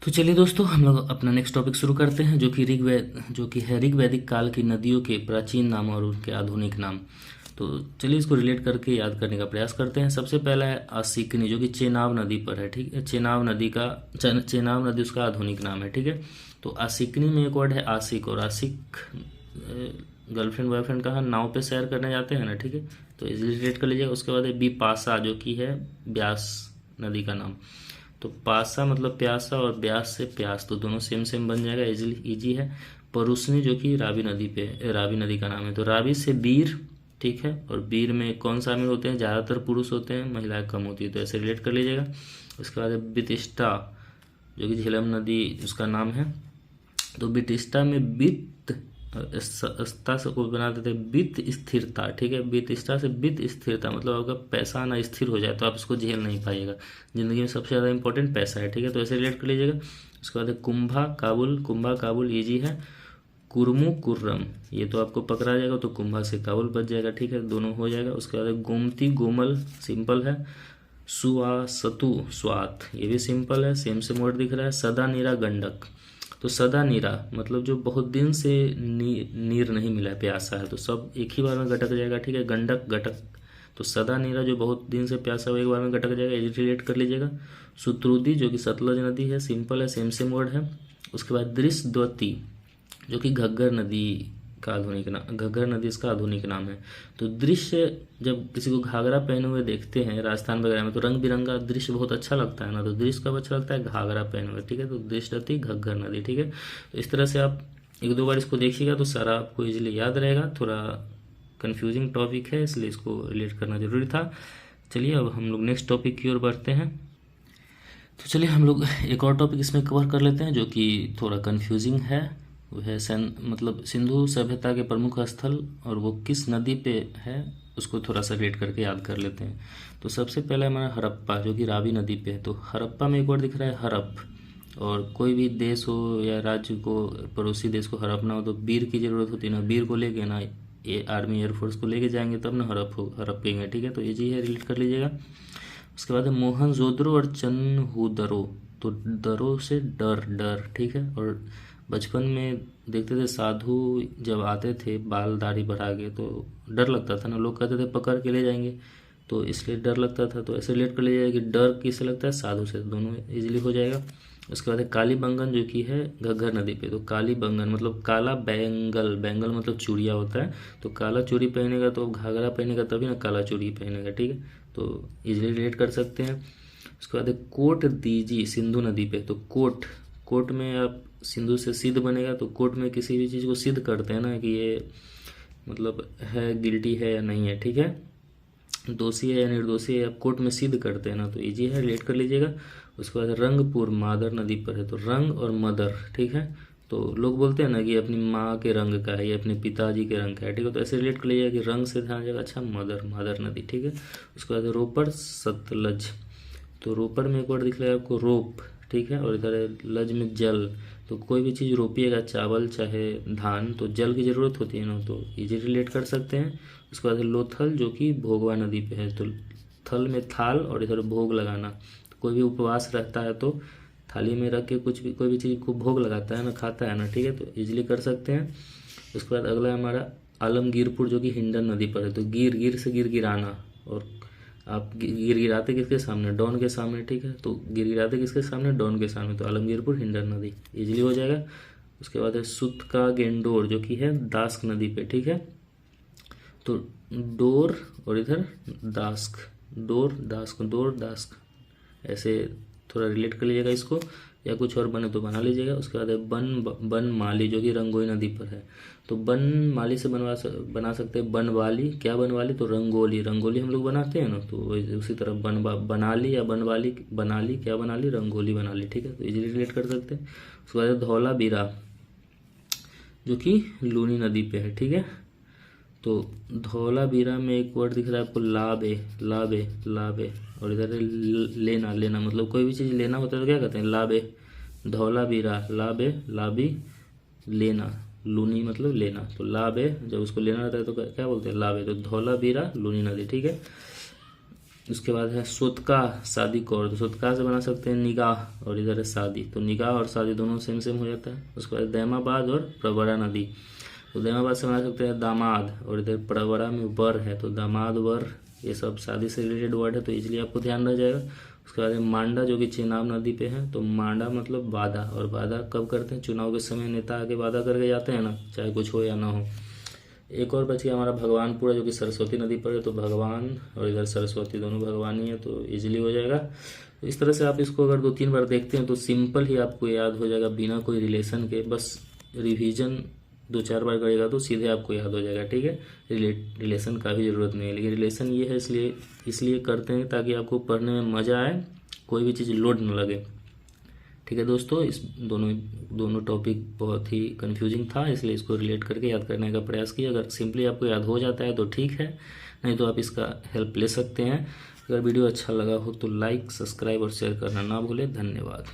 तो चलिए दोस्तों, हम लोग अपना नेक्स्ट टॉपिक शुरू करते हैं, जो कि है ऋग्वैदिक काल की नदियों के प्राचीन नाम और उनके आधुनिक नाम। तो चलिए इसको रिलेट करके याद करने का प्रयास करते हैं। सबसे पहला है आसिकनी, जो कि चेनाब नदी पर है। ठीक है, चेनाब नदी उसका आधुनिक नाम है। ठीक है, तो आसिकनी में एक वर्ड है आशिक, और आशिक गर्लफ्रेंड बॉयफ्रेंड कहाँ नाव पे सैर करने जाते हैं ना। ठीक है, तो इजिली रिलेट कर लीजिएगा। उसके बाद है बिपाशा, जो कि है ब्यास नदी का नाम। तो पासा मतलब प्यासा, और ब्यास से प्यास, तो दोनों सेम सेम बन जाएगा, इजीली इजी है। परुसनी, जो कि रावी नदी का नाम है। तो रावी से बीर, ठीक है, और बीर में कौन शामिल होते हैं? ज़्यादातर पुरुष होते हैं, महिलाएं कम होती है, तो ऐसे रिलेट कर लीजिएगा। उसके बाद है बितिष्टा, जो कि झेलम नदी उसका नाम है। तो बिटिस्टा में बित स्था से को बना देते हैं बित स्थिरता। ठीक है, बितिष्टा से बित स्थिरता मतलब आपका पैसा आना स्थिर हो जाए तो आप इसको झेल नहीं पाइएगा। जिंदगी में सबसे ज़्यादा इंपॉर्टेंट पैसा है। ठीक है, तो ऐसे रिलेट कर लीजिएगा। उसके बाद है कुंभा काबुल ईजी है। कुरमु कुर्रम, ये तो आपको पकड़ा जाएगा, तो कुंभा से काबुल बच जाएगा। ठीक है, दोनों हो जाएगा। उसके बाद है गोमती गोमल, सिंपल है। सुआसतु स्वात, ये भी सिंपल है, सेम सेम वर्ड दिख रहा है। सदा नीरा गंडक, तो सदा नीरा मतलब जो बहुत दिन से नीर नहीं मिला है, प्यासा है, तो सब एक ही बार में गटक जाएगा। ठीक है, गंडक गटक, तो सदा नीरा जो बहुत दिन से प्यासा हो एक बार में गटक जाएगा, ये रिलेट कर लीजिएगा। सुत्रुदी, जो कि सतलज नदी है, सिंपल है, सेम सेम वर्ड है। उसके बाद दृश्यद्वती, जो कि घग्गर नदी इसका आधुनिक नाम है। तो दृश्य, जब किसी को घाघरा पहने हुए देखते हैं राजस्थान वगैरह में, तो रंग बिरंगा दृश्य बहुत अच्छा लगता है ना, तो दृश्य कब अच्छा लगता है? घाघरा पहने हुए। ठीक है, तो दृश्यवती घग्गर नदी। ठीक है, तो इस तरह से आप एक दो बार इसको देखिएगा तो सारा आपको इजीली याद रहेगा। थोड़ा कन्फ्यूजिंग टॉपिक है, इसलिए इसको रिलेट करना जरूरी था। चलिए अब हम लोग नेक्स्ट टॉपिक की ओर बढ़ते हैं। तो चलिए हम लोग एक और टॉपिक इसमें कवर कर लेते हैं, जो कि थोड़ा कन्फ्यूजिंग है। वो है मतलब सिंधु सभ्यता के प्रमुख स्थल, और वो किस नदी पे है उसको थोड़ा सा रेट करके याद कर लेते हैं। तो सबसे पहला हमारा हड़प्पा, जो कि रावी नदी पे है। तो हड़प्पा में एक वर्ड दिख रहा है हड़प, और कोई भी देश हो या राज्य को, पड़ोसी देश को हड़पना हो तो वीर की ज़रूरत होती है ना, वीर को लेके ना, ये आर्मी एयरफोर्स को लेके जाएंगे तब ना हड़पेंगे। ठीक है, तो ये जी है, रिलेट कर लीजिएगा। उसके बाद है मोहनजोदड़ो और चन्हुदरो, तो दरो से डर। ठीक है, और बचपन में देखते थे साधु जब आते थे बाल दाढ़ी बढ़ा के, तो डर लगता था ना, लोग कहते थे पकड़ के ले जाएंगे, तो इसलिए डर लगता था। तो ऐसे रिलेट कर लीजिएगा कि डर किससे लगता है? साधु से, दोनों इजीली हो जाएगा। उसके बाद है कालीबंगन, जो कि है घग्गर नदी पे। तो कालीबंगन मतलब काला बैंगल मतलब चूड़िया होता है, तो काला चूड़ी पहनेगा तो घाघरा पहनेगा तभी ना काला चूड़ी पहनेगा। ठीक है, तो इजीली रिलेट कर सकते हैं। उसके बाद है कोट दीजी, सिंधु नदी पे। तो कोट में आप सिंधु से सिद्ध बनेगा, तो कोर्ट में किसी भी चीज़ को सिद्ध करते हैं ना कि ये मतलब है, गिल्टी है या नहीं है। ठीक है, दोषी है या निर्दोषी है, आप कोर्ट में सिद्ध करते हैं ना, तो इजी है, रिलेट कर लीजिएगा। उसके बाद रंगपुर मादर नदी पर है। तो रंग और मदर, ठीक है, तो लोग बोलते हैं ना कि अपनी माँ के रंग का है या अपने पिताजी के रंग का है। ठीक है, तो ऐसे रिलेट कर लीजिएगा कि रंग से ध्यान जाएगा। अच्छा, मादर नदी। ठीक है, उसके बाद रोपड़ सतलज। तो रोपड़ में एक वर्ड दिख रहा है आपको रोप, ठीक है, और इधर है लज में जल। तो कोई भी चीज़ रोपिएगा, चावल चाहे धान, तो जल की ज़रूरत होती है ना, तो इजी रिलेट कर सकते हैं। उसके बाद है लोथल, जो कि भोगवा नदी पे है। तो थल में थाल और इधर भोग लगाना। तो कोई भी उपवास रहता है तो थाली में रख के कुछ भी कोई भी चीज़ को भोग लगाता है ना, खाता है ना। ठीक है, तो इजीली कर सकते हैं। उसके बाद अगला है हमारा आलमगीरपुर, जो कि हिंडन नदी पर है। तो गिर से गिराना, और आप गिराते किसके सामने? डॉन के सामने। ठीक है, तो गिराते किसके सामने? डॉन के सामने। तो आलमगीरपुर हिंडन नदी इजीली हो जाएगा। उसके बाद है सुतका गेंडोर, जो कि है दास्क नदी पे। ठीक है, तो डोर और इधर डोर दास्क ऐसे थोड़ा रिलेट कर लीजिएगा इसको, या कुछ और बने तो बना लीजिएगा। उसके बाद है बन माली, जो कि रंगोली नदी पर है। तो बन माली से बना सकते हैं बनवाली। क्या बनवाली? तो रंगोली हम लोग बनाते हैं ना, तो उसी तरह बनाली या बनाली क्या बनाली? रंगोली बनाली। ठीक है, तो इजीली रिलेट कर सकते हैं। उसके बाद धौला बीरा, जो कि लूनी नदी पे है। ठीक है, तो धौलावीरा में एक वर्ड दिख रहा है आपको लाबे, और इधर है लेना मतलब कोई भी चीज़ लेना होता है तो क्या कहते हैं? लाबे। धौलावीरा लाबी लेना, लूनी मतलब लेना, तो लाबे जब उसको लेना रहता है तो क्या बोलते हैं? लाबे। तो धौलावीरा लूनी नदी। ठीक है, उसके बाद है सोतका शादी कौर, तो सोतका से बना सकते हैं निगाह, और इधर है शादी, तो निगाह और शादी दोनों सेम सेम हो जाता है। उसके बाद दैमाबाद और प्रवरा नदी, तो दैमाबाद से बना सकते हैं दामाद, और इधर प्रवरा में वर है तो दामाद वर, ये सब शादी से रिलेटेड वर्ड है तो इजीली आपको ध्यान रह जाएगा। उसके बाद है मांडा जो कि चेनाब नदी पे है, तो मांडा मतलब वादा, और वादा कब करते हैं, चुनाव के समय नेता आगे वादा करके जाते हैं ना, चाहे कुछ हो या ना हो। एक और बच गया हमारा भगवानपुरा जो कि सरस्वती नदी पर है, तो भगवान और इधर सरस्वती दोनों भगवान ही है तो इजीली हो जाएगा। तो इस तरह से आप इसको अगर 2-3 बार देखते हैं तो सिंपल ही आपको याद हो जाएगा बिना कोई रिलेशन के, बस रिवीजन 2-4 बार करेगा तो सीधे आपको याद हो जाएगा, ठीक है। रिलेशन का भी ज़रूरत नहीं है, लेकिन रिलेशन ये है इसलिए करते हैं ताकि आपको पढ़ने में मज़ा आए, कोई भी चीज़ लोड न लगे, ठीक है दोस्तों। इस दोनों टॉपिक बहुत ही कंफ्यूजिंग था, इसलिए इसको रिलेट करके याद करने का प्रयास किया। अगर सिंपली आपको याद हो जाता है तो ठीक है, नहीं तो आप इसका हेल्प ले सकते हैं। अगर वीडियो अच्छा लगा हो तो लाइक, सब्सक्राइब और शेयर करना ना भूलें। धन्यवाद।